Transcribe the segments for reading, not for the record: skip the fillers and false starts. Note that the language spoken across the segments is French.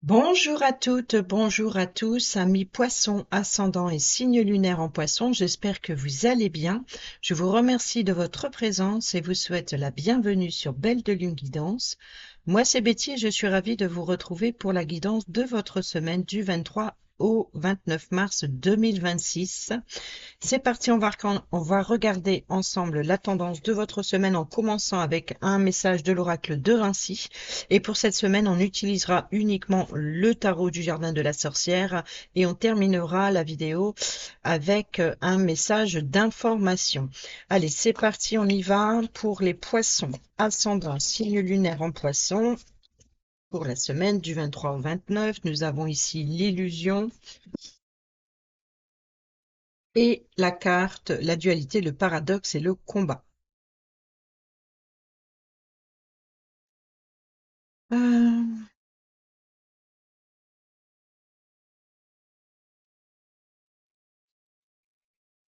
Bonjour à toutes, bonjour à tous, amis poissons, ascendant et signe lunaire en poisson, j'espère que vous allez bien. Je vous remercie de votre présence et vous souhaite la bienvenue sur Belle de Lune Guidance. Moi c'est Betty et je suis ravie de vous retrouver pour la guidance de votre semaine du 23 au 29 mars 2026. C'est parti, on va regarder ensemble la tendance de votre semaine en commençant avec un message de l'oracle de Vinci. Et pour cette semaine, on utilisera uniquement le tarot du jardin de la sorcière et on terminera la vidéo avec un message d'information. Allez, c'est parti, on y va pour les poissons. Ascendant, signe lunaire en poisson. Pour la semaine du 23 au 29, nous avons ici l'illusion et la carte, la dualité, le paradoxe et le combat. Euh,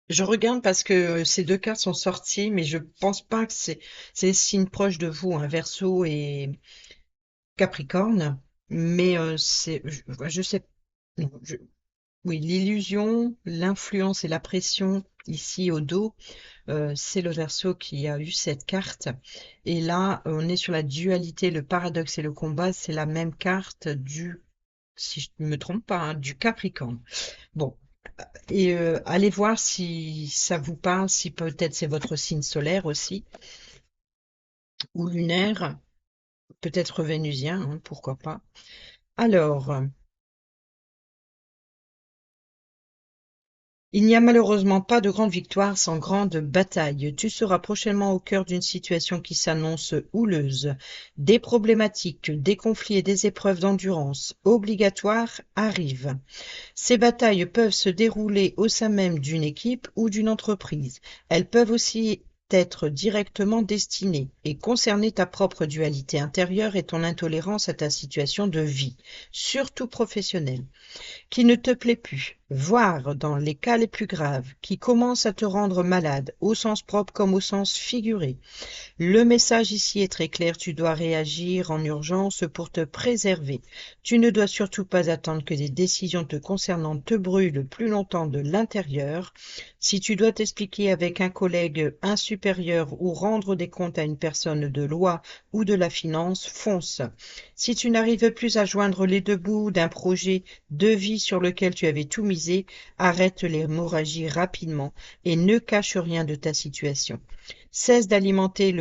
je regarde parce que ces deux cartes sont sorties, mais je pense pas que c'est des signes proches de vous, hein, Verseau et Capricorne. Mais je sais, non, oui, l'illusion, l'influence et la pression ici au dos, c'est le Verseau qui a eu cette carte. Et là, on est sur la dualité, le paradoxe et le combat, c'est la même carte du, si je ne me trompe pas, hein, du Capricorne. Bon, et allez voir si ça vous parle, si peut-être c'est votre signe solaire aussi, ou lunaire, peut-être vénusien, hein, pourquoi pas. Alors, il n'y a malheureusement pas de grande victoire sans grande bataille. Tu seras prochainement au cœur d'une situation qui s'annonce houleuse. Des problématiques, des conflits et des épreuves d'endurance obligatoires arrivent. Ces batailles peuvent se dérouler au sein même d'une équipe ou d'une entreprise. Elles peuvent aussi être directement destinées et concerner ta propre dualité intérieure et ton intolérance à ta situation de vie, surtout professionnelle qui ne te plaît plus, voire dans les cas les plus graves, qui commence à te rendre malade, au sens propre comme au sens figuré. Le message ici est très clair, tu dois réagir en urgence pour te préserver. Tu ne dois surtout pas attendre que des décisions te concernant te brûlent plus longtemps de l'intérieur. Si tu dois t'expliquer avec un collègue, un supérieur ou rendre des comptes à une personne de loi ou de la finance, fonce. Si tu n'arrives plus à joindre les deux bouts d'un projet de vie sur lequel tu avais tout misé, arrête l'hémorragie rapidement et ne cache rien de ta situation. Cesse d'alimenter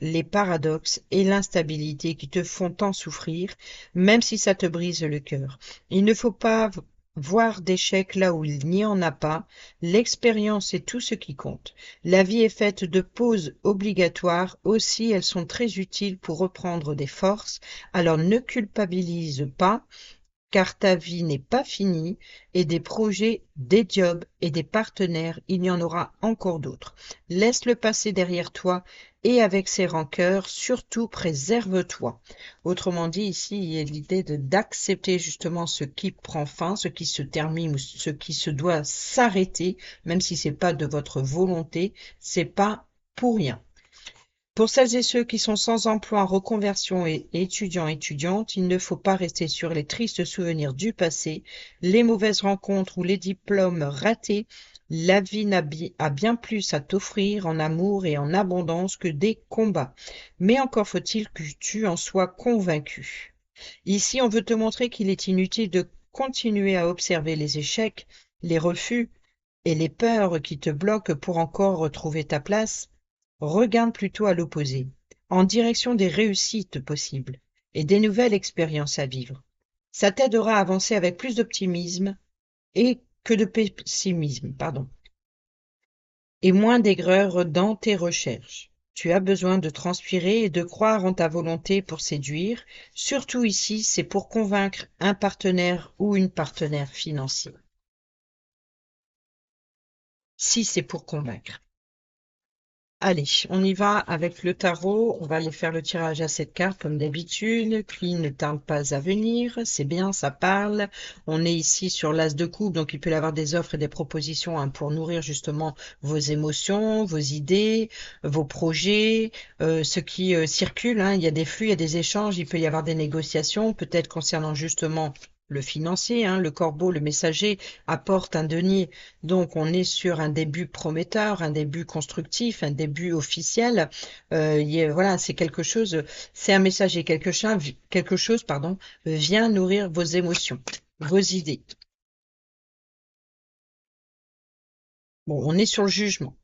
les paradoxes et l'instabilité qui te font tant souffrir, même si ça te brise le cœur. Il ne faut pas voir d'échecs là où il n'y en a pas. L'expérience est tout ce qui compte. La vie est faite de pauses obligatoires. Aussi, elles sont très utiles pour reprendre des forces. Alors ne culpabilise pas car ta vie n'est pas finie et des projets, des jobs et des partenaires, il y en aura encore d'autres. Laisse le passé derrière toi et avec ses rancœurs, surtout préserve-toi. Autrement dit, ici, il y a l'idée d'accepter justement ce qui prend fin, ce qui se termine ou ce qui se doit s'arrêter, même si c'est pas de votre volonté, c'est pas pour rien. Pour celles et ceux qui sont sans emploi en reconversion et étudiants-étudiantes, il ne faut pas rester sur les tristes souvenirs du passé, les mauvaises rencontres ou les diplômes ratés. La vie a bien plus à t'offrir en amour et en abondance que des combats. Mais encore faut-il que tu en sois convaincu. Ici, on veut te montrer qu'il est inutile de continuer à observer les échecs, les refus et les peurs qui te bloquent pour encore retrouver ta place. Regarde plutôt à l'opposé, en direction des réussites possibles et des nouvelles expériences à vivre. Ça t'aidera à avancer avec plus d'optimisme et que de pessimisme, pardon, et moins d'aigreur dans tes recherches. Tu as besoin de transpirer et de croire en ta volonté pour séduire. Surtout ici, c'est pour convaincre un partenaire ou une partenaire financier. Si c'est pour convaincre. Allez, on y va avec le tarot. On va aller faire le tirage à cette carte comme d'habitude. Qui ne tarde pas à venir. C'est bien, ça parle. On est ici sur l'as de coupe, donc il peut y avoir des offres et des propositions hein, pour nourrir justement vos émotions, vos idées, vos projets, ce qui circule. Hein. Il y a des flux, il y a des échanges. Il peut y avoir des négociations, peut-être concernant justement le financier. Hein. Le corbeau, le messager, apporte un denier donc, on est sur un début prometteur, un début constructif, un début officiel. Voilà, c'est quelque chose, c'est un message et quelque chose, pardon, vient nourrir vos émotions, vos idées. Bon, on est sur le jugement.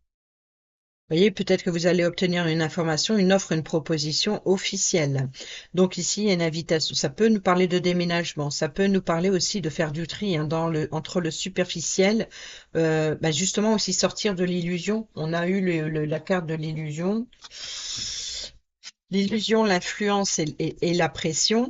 Vous voyez, peut-être que vous allez obtenir une information, une offre, une proposition officielle. Donc ici, il y a une invitation. Ça peut nous parler de déménagement. Ça peut nous parler aussi de faire du tri hein, entre le superficiel. Justement aussi sortir de l'illusion. On a eu la carte de l'illusion. L'illusion, l'influence et la pression.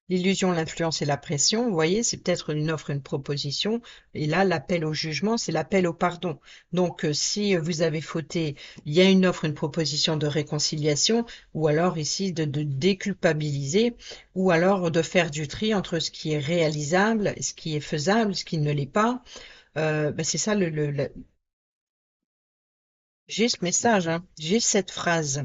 L'illusion, l'influence et la pression, vous voyez, c'est peut-être une offre, une proposition. Et là, l'appel au jugement, c'est l'appel au pardon. Donc, si vous avez fauté, il y a une offre, une proposition de réconciliation, ou alors ici de déculpabiliser, ou alors de faire du tri entre ce qui est réalisable, ce qui est faisable, ce qui ne l'est pas. C'est ça j'ai ce message, hein, j'ai cette phrase.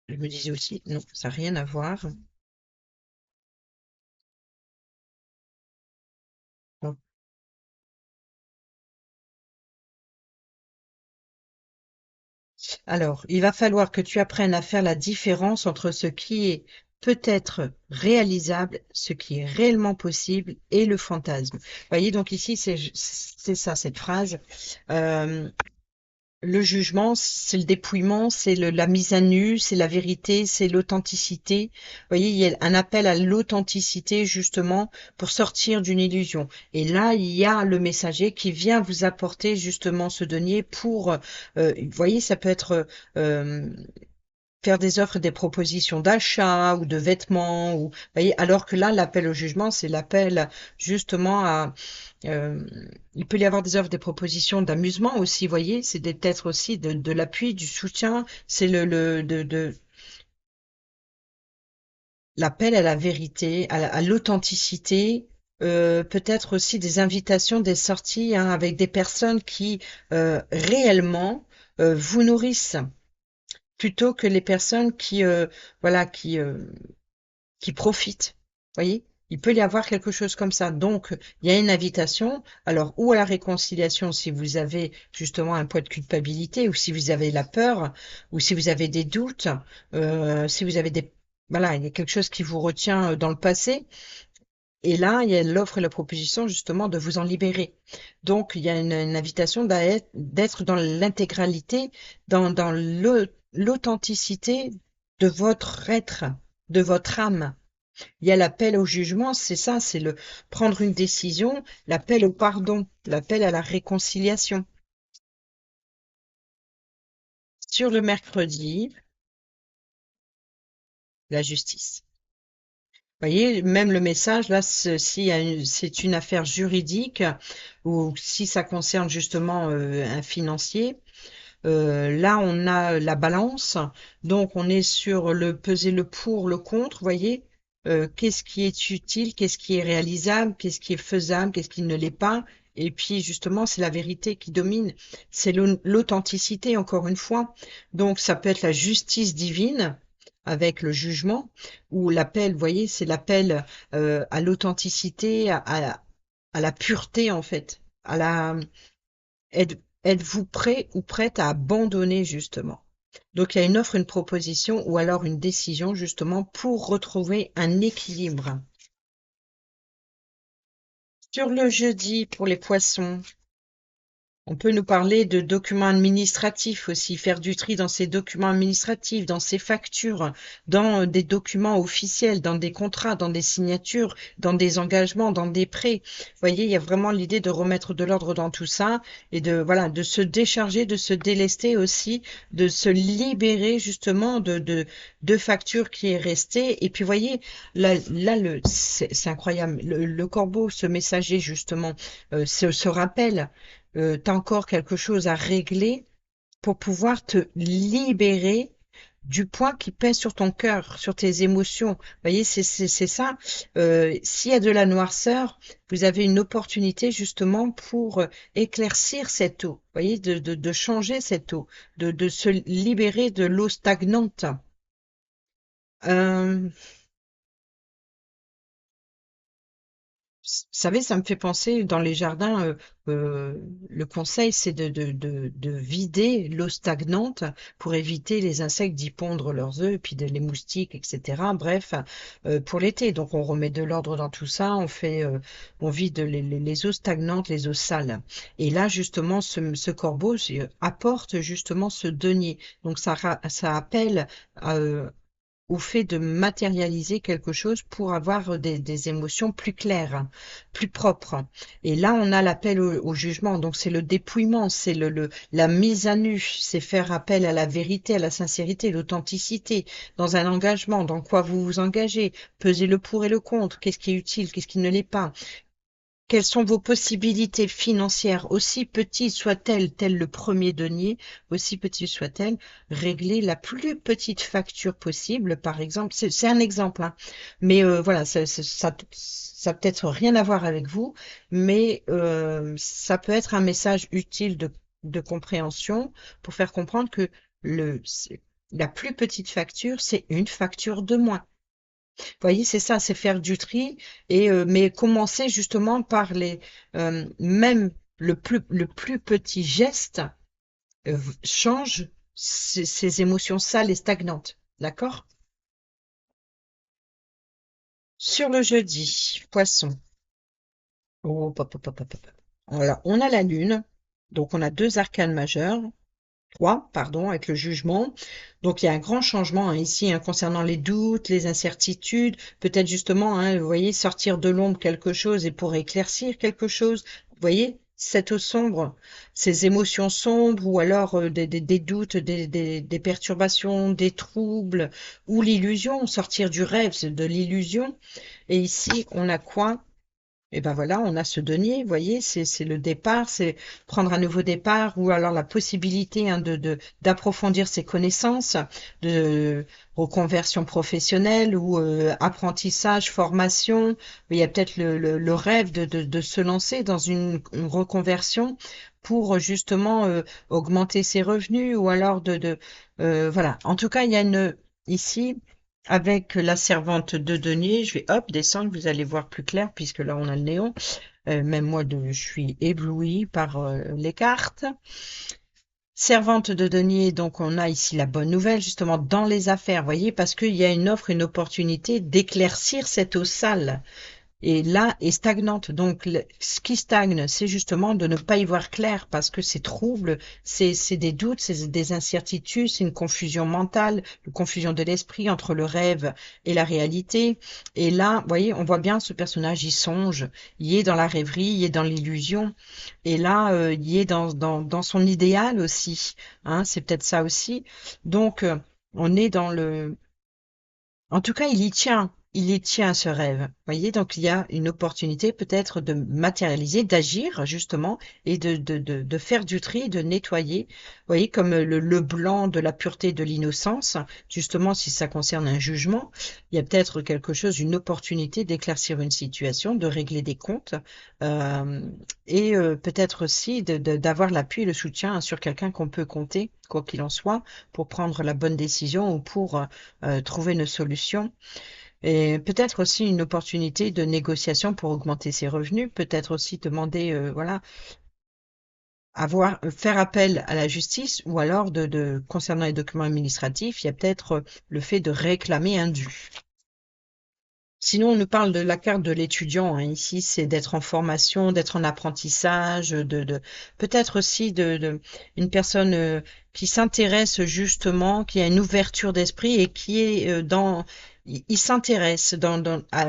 Je me disais aussi, non, ça n'a rien à voir. Alors, il va falloir que tu apprennes à faire la différence entre ce qui est peut-être réalisable, ce qui est réellement possible et le fantasme. Vous voyez, donc ici, c'est ça, cette phrase. Euh, le jugement, c'est le dépouillement, c'est la mise à nu, c'est la vérité, c'est l'authenticité. Vous voyez, il y a un appel à l'authenticité justement pour sortir d'une illusion. Et là, il y a le messager qui vient vous apporter justement ce denier pour, vous voyez, ça peut être faire des offres, des propositions d'achat ou de vêtements, ou, vous voyez, alors que là, l'appel au jugement, c'est l'appel justement à, euh, il peut y avoir des offres, des propositions d'amusement aussi, vous voyez, c'est peut-être aussi de l'appui, du soutien, c'est l'appel à la vérité, à l'authenticité, peut-être aussi des invitations, des sorties hein, avec des personnes qui réellement vous nourrissent plutôt que les personnes voilà, qui profitent. Vous voyez? Il peut y avoir quelque chose comme ça. Donc, il y a une invitation, alors, ou à la réconciliation si vous avez justement un poids de culpabilité, ou si vous avez la peur, ou si vous avez des doutes, si vous avez voilà, il y a quelque chose qui vous retient dans le passé. Et là, il y a l'offre et la proposition justement de vous en libérer. Donc, il y a une invitation d'être dans l'intégralité, dans l'authenticité de votre être, de votre âme. Il y a l'appel au jugement, c'est ça, c'est le prendre une décision, l'appel au pardon, l'appel à la réconciliation. Sur le mercredi, la justice. Vous voyez, même le message, là, si c'est une affaire juridique ou si ça concerne justement un financier, là, on a la balance. Donc, on est sur le peser le pour, le contre, vous voyez. Qu'est-ce qui est utile, qu'est-ce qui est réalisable, qu'est-ce qui est faisable, qu'est-ce qui ne l'est pas. Et puis, justement, c'est la vérité qui domine. C'est l'authenticité, encore une fois. Donc, ça peut être la justice divine avec le jugement ou l'appel, vous voyez, c'est l'appel à l'authenticité, à la pureté, en fait, à la, êtes-vous prêt ou prête à abandonner justement? Donc il y a une offre, une proposition ou alors une décision justement pour retrouver un équilibre. Sur le jeudi pour les poissons, On peut nous parler de documents administratifs aussi, faire du tri dans ces documents administratifs, dans ces factures, dans des documents officiels, dans des contrats, dans des signatures, dans des engagements, dans des prêts. Vous voyez, il y a vraiment l'idée de remettre de l'ordre dans tout ça et de, voilà, de se décharger, de se délester aussi, de se libérer justement de factures qui est restée. Et puis, vous voyez, c'est incroyable. Le corbeau, ce messager justement, se rappelle tu as encore quelque chose à régler pour pouvoir te libérer du poids qui pèse sur ton cœur, sur tes émotions. Vous voyez, c'est ça. S'il y a de la noirceur, vous avez une opportunité justement pour éclaircir cette eau. Vous voyez, de changer cette eau, de se libérer de l'eau stagnante. Euh, Vous savez, ça me fait penser dans les jardins, le conseil, c'est de vider l'eau stagnante pour éviter les insectes d'y pondre leurs œufs, et puis les moustiques, etc. Bref, pour l'été. Donc on remet de l'ordre dans tout ça, on vide les eaux stagnantes, les eaux sales. Et là, justement, ce corbeau apporte justement ce denier. Donc ça appelle au fait de matérialiser quelque chose pour avoir des émotions plus claires, plus propres. Et là, on a l'appel au jugement. Donc, c'est le dépouillement, c'est la mise à nu, c'est faire appel à la vérité, à la sincérité, l'authenticité dans un engagement, dans quoi vous vous engagez, peser le pour et le contre, qu'est-ce qui est utile, qu'est-ce qui ne l'est pas. Quelles sont vos possibilités financières, aussi petites soient-elles, tel le premier denier, aussi petites soient-elles, régler la plus petite facture possible, par exemple. C'est un exemple, hein. Mais voilà, ça peut-être rien à voir avec vous, mais ça peut être un message utile de compréhension pour faire comprendre que la plus petite facture, c'est une facture de moins. Vous voyez, c'est ça, c'est faire du tri et mais commencer justement par même le plus petit geste change ces émotions sales et stagnantes. D'accord? Sur le jeudi, poisson. Oh, pop, pop, pop, pop, pop. Alors, on a la lune, donc on a deux arcanes majeurs. Trois, pardon, avec le jugement. Donc il y a un grand changement hein, ici hein, concernant les doutes, les incertitudes, peut-être justement, hein, vous voyez, sortir de l'ombre quelque chose et pour éclaircir quelque chose. Vous voyez, cette eau sombre, ces émotions sombres ou alors des doutes, des perturbations, des troubles ou l'illusion, sortir du rêve, c'est de l'illusion. Et ici, on a quoi? Et ben voilà, on a ce denier, vous voyez, c'est le départ, c'est prendre un nouveau départ ou alors la possibilité hein, d'approfondir ses connaissances, de reconversion professionnelle ou apprentissage, formation. Il y a peut-être le rêve de se lancer dans une reconversion pour justement augmenter ses revenus ou alors voilà. En tout cas, il y a ici avec la servante de denier, je vais hop descendre, vous allez voir plus clair puisque là on a le néon. Même moi, je suis éblouie par les cartes. Servante de denier, donc on a ici la bonne nouvelle justement dans les affaires, vous voyez, parce qu'il y a une offre, une opportunité d'éclaircir cette eau sale et là est stagnante. Donc ce qui stagne, c'est justement de ne pas y voir clair parce que c'est trouble, c'est des doutes, c'est des incertitudes, c'est une confusion mentale, une confusion de l'esprit entre le rêve et la réalité. Et là, vous voyez, on voit bien ce personnage, il songe, il est dans la rêverie, il est dans l'illusion. Et là, il est dans son idéal aussi. Hein, c'est peut-être ça aussi. Donc, on est dans le en tout cas, il y tient ce rêve. Vous voyez, donc il y a une opportunité peut-être de matérialiser, d'agir justement et de faire du tri, de nettoyer. Vous voyez, comme le blanc de la pureté de l'innocence, justement, si ça concerne un jugement, il y a peut-être quelque chose, une opportunité d'éclaircir une situation, de régler des comptes euh, et peut-être aussi d'avoir l'appui et le soutien sur quelqu'un qu'on peut compter, quoi qu'il en soit, pour prendre la bonne décision ou pour trouver une solution et peut-être aussi une opportunité de négociation pour augmenter ses revenus, peut-être aussi demander, voilà, faire appel à la justice ou alors concernant les documents administratifs, il y a peut-être le fait de réclamer un dû. Sinon, on nous parle de la carte de l'étudiant, hein. Ici, c'est d'être en formation, d'être en apprentissage, peut-être aussi une personne qui s'intéresse justement, qui a une ouverture d'esprit et qui est il s'intéresse à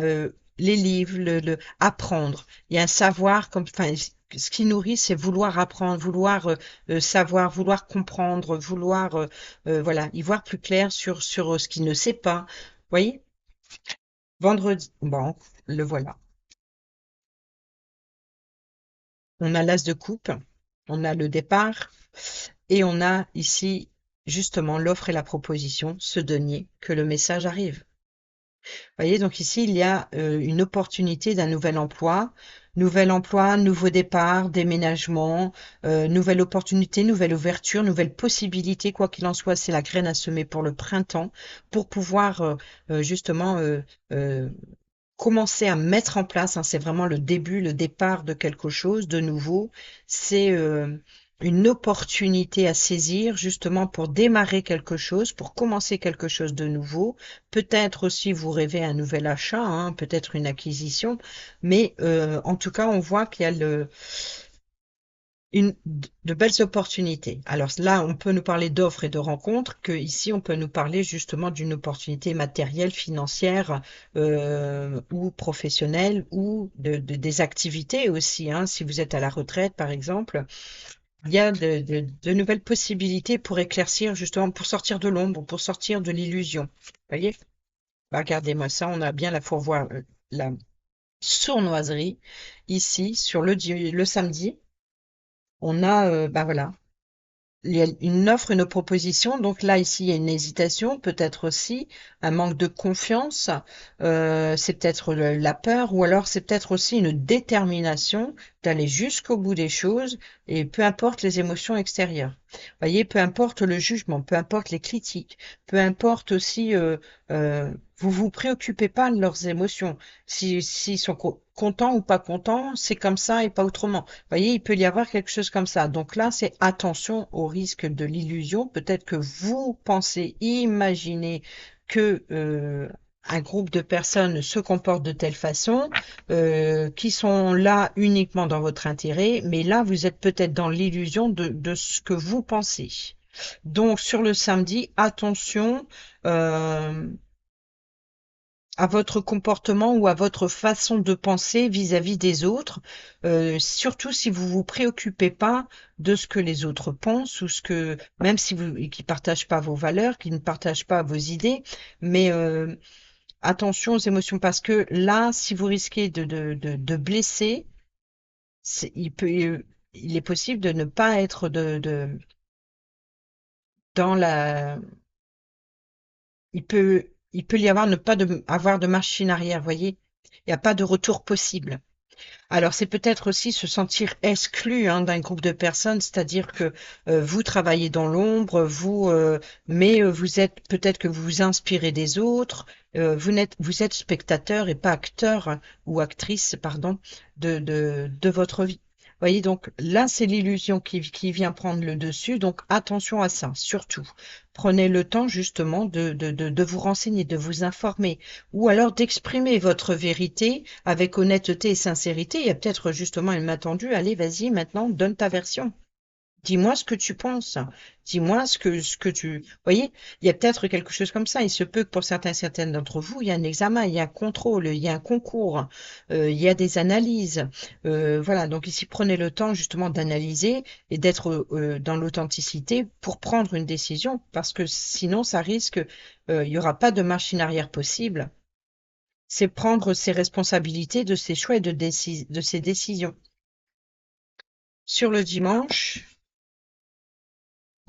les livres, apprendre. Il y a un savoir comme, enfin, ce qui nourrit, c'est vouloir apprendre, vouloir savoir, vouloir comprendre, vouloir, voilà, y voir plus clair sur ce qu'il ne sait pas. Vous voyez? Vendredi, bon, le voilà. On a l'as de coupe, on a le départ et on a ici justement l'offre et la proposition, ce denier, que le message arrive. Vous voyez, donc ici, il y a une opportunité d'un nouvel emploi, nouveau départ, déménagement, nouvelle opportunité, nouvelle ouverture, nouvelle possibilité, quoi qu'il en soit, c'est la graine à semer pour le printemps, pour pouvoir justement euh, commencer à mettre en place, hein, c'est vraiment le début, le départ de quelque chose de nouveau. C'est une opportunité à saisir justement pour démarrer quelque chose, pour commencer quelque chose de nouveau. Peut-être aussi vous rêvez un nouvel achat, hein, peut-être une acquisition, mais en tout cas on voit qu'il y a de belles opportunités. Alors là, on peut nous parler d'offres et de rencontres, que ici, on peut nous parler justement d'une opportunité matérielle, financière ou professionnelle ou des activités aussi. Hein. Si vous êtes à la retraite, par exemple, il y a de nouvelles possibilités pour éclaircir, justement, pour sortir de l'ombre, pour sortir de l'illusion. Vous voyez? Bah, regardez-moi ça, on a bien la fourvoie, la sournoiserie ici sur le samedi. On a, bah voilà, il y a une offre, une proposition. Donc là, ici, il y a une hésitation, peut-être aussi un manque de confiance. C'est peut-être la peur, ou alors c'est peut-être aussi une détermination d'aller jusqu'au bout des choses, et peu importe les émotions extérieures. Voyez, peu importe le jugement, peu importe les critiques, peu importe aussi, vous vous préoccupez pas de leurs émotions. S'ils sont contents ou pas contents, c'est comme ça et pas autrement. Voyez, il peut y avoir quelque chose comme ça. Donc là, c'est attention au risque de l'illusion. Peut-être que vous pensez, imaginez que un groupe de personnes se comporte de telle façon, qui sont là uniquement dans votre intérêt, mais là, vous êtes peut-être dans l'illusion de ce que vous pensez. Donc, sur le samedi, attention, euh, à votre comportement ou à votre façon de penser vis-à-vis des autres, surtout si vous vous préoccupez pas de ce que les autres pensent ou ce que, même si vous, qui partagent pas vos valeurs, qui ne partagent pas vos idées, mais attention aux émotions parce que là, si vous risquez de blesser, il est possible de ne pas être dans la, il peut y avoir ne pas avoir de machine arrière, voyez. Il n'y a pas de retour possible. Alors, c'est peut-être aussi se sentir exclu hein, d'un groupe de personnes, c'est-à-dire que vous travaillez dans l'ombre, mais vous êtes peut-être que vous vous inspirez des autres, vous êtes spectateur et pas acteur hein, ou actrice, pardon, de votre vie. Vous voyez, donc là, c'est l'illusion qui vient prendre le dessus, donc attention à ça, surtout. Prenez le temps justement de vous renseigner, de vous informer, ou alors d'exprimer votre vérité avec honnêteté et sincérité. Il y a peut-être justement une main tendue. Allez, vas-y, maintenant, donne ta version. Dis-moi ce que tu penses. Dis-moi ce que tu... Vous voyez, il y a peut-être quelque chose comme ça. Il se peut que pour certains, certaines d'entre vous, il y a un examen, il y a un contrôle, il y a un concours, il y a des analyses. Voilà, donc ici, prenez le temps justement d'analyser et d'être dans l'authenticité pour prendre une décision, parce que sinon, ça risque, il n'y aura pas de machine arrière possible. C'est prendre ses responsabilités de ses choix et de ses décisions. Sur le dimanche,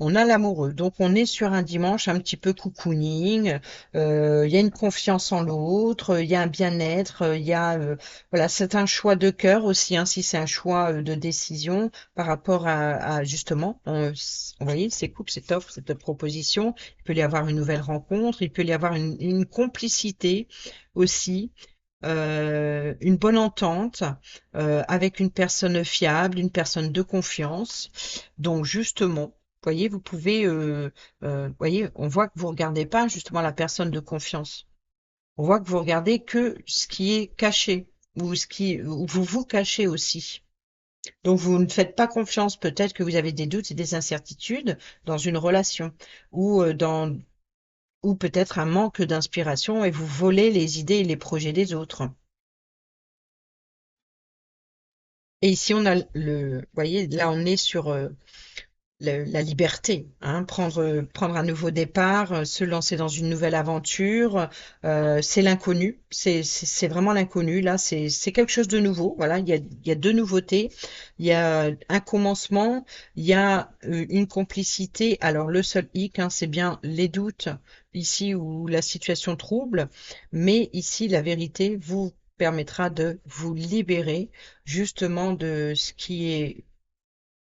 on a l'amoureux. Donc, on est sur un dimanche un petit peu cocooning. Il y a une confiance en l'autre, il y a un bien-être, voilà, c'est un choix de cœur aussi, hein, si c'est un choix de décision par rapport justement, vous voyez, ces couples, cette offre, cette proposition. Il peut y avoir une nouvelle rencontre, il peut y avoir une complicité aussi une bonne entente avec une personne fiable, une personne de confiance. Donc justement, voyez, vous pouvez, voyez, on voit que vous regardez pas justement la personne de confiance. On voit que vous regardez que ce qui est caché, ou vous vous cachez aussi. Donc vous ne faites pas confiance, peut-être que vous avez des doutes et des incertitudes dans une relation, ou ou peut-être un manque d'inspiration et vous volez les idées et les projets des autres. Et ici on a vous voyez, là on est sur la liberté, hein, prendre un nouveau départ, se lancer dans une nouvelle aventure, c'est l'inconnu, c'est vraiment l'inconnu. Là, c'est quelque chose de nouveau. Voilà, il y a deux nouveautés. Il y a un commencement, il y a une complicité. Alors le seul hic, hein, c'est bien les doutes ici où la situation trouble, mais ici la vérité vous permettra de vous libérer justement de ce qui est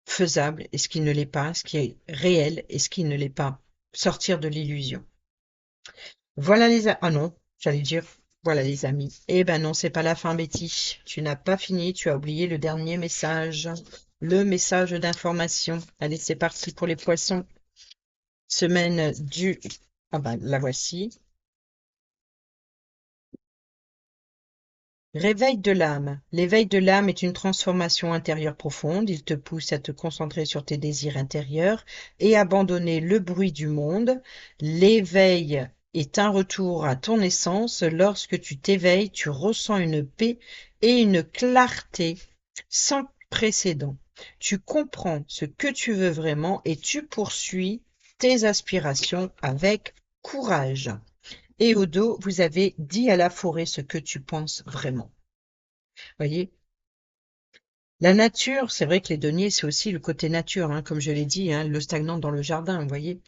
faisable et ce qui ne l'est pas, ce qui est réel et ce qui ne l'est pas. Sortir de l'illusion. Voilà ah non, j'allais dire, voilà les amis. Eh ben non, c'est pas la fin, Betty. Tu n'as pas fini, tu as oublié le dernier message. Le message d'information. Allez, c'est parti pour les poissons. Semaine du... Ah ben, la voici. Réveil de l'âme. L'éveil de l'âme est une transformation intérieure profonde. Il te pousse à te concentrer sur tes désirs intérieurs et abandonner le bruit du monde. L'éveil est un retour à ton essence. Lorsque tu t'éveilles, tu ressens une paix et une clarté sans précédent. Tu comprends ce que tu veux vraiment et tu poursuis tes aspirations avec courage. Et au dos, vous avez dit à la forêt ce que tu penses vraiment. Voyez, la nature, c'est vrai que les deniers, c'est aussi le côté nature, hein, comme je l'ai dit, hein, le stagnant dans le jardin, vous voyez.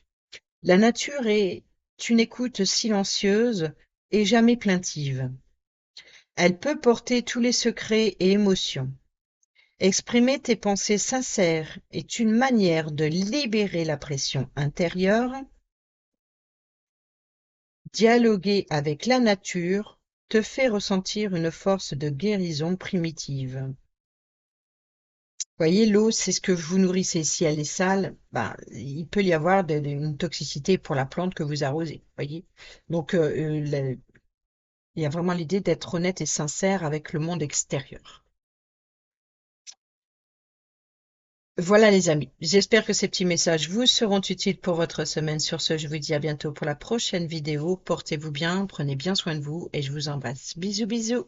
La nature est une écoute silencieuse et jamais plaintive. Elle peut porter tous les secrets et émotions. Exprimer tes pensées sincères est une manière de libérer la pression intérieure. Dialoguer avec la nature te fait ressentir une force de guérison primitive. Voyez, l'eau, c'est ce que vous nourrissez. Si elle est sale, ben, il peut y avoir une toxicité pour la plante que vous arrosez. Voyez. Donc, il y a vraiment l'idée d'être honnête et sincère avec le monde extérieur. Voilà les amis, j'espère que ces petits messages vous seront utiles pour votre semaine. Sur ce, je vous dis à bientôt pour la prochaine vidéo. Portez-vous bien, prenez bien soin de vous et je vous embrasse. Bisous bisous.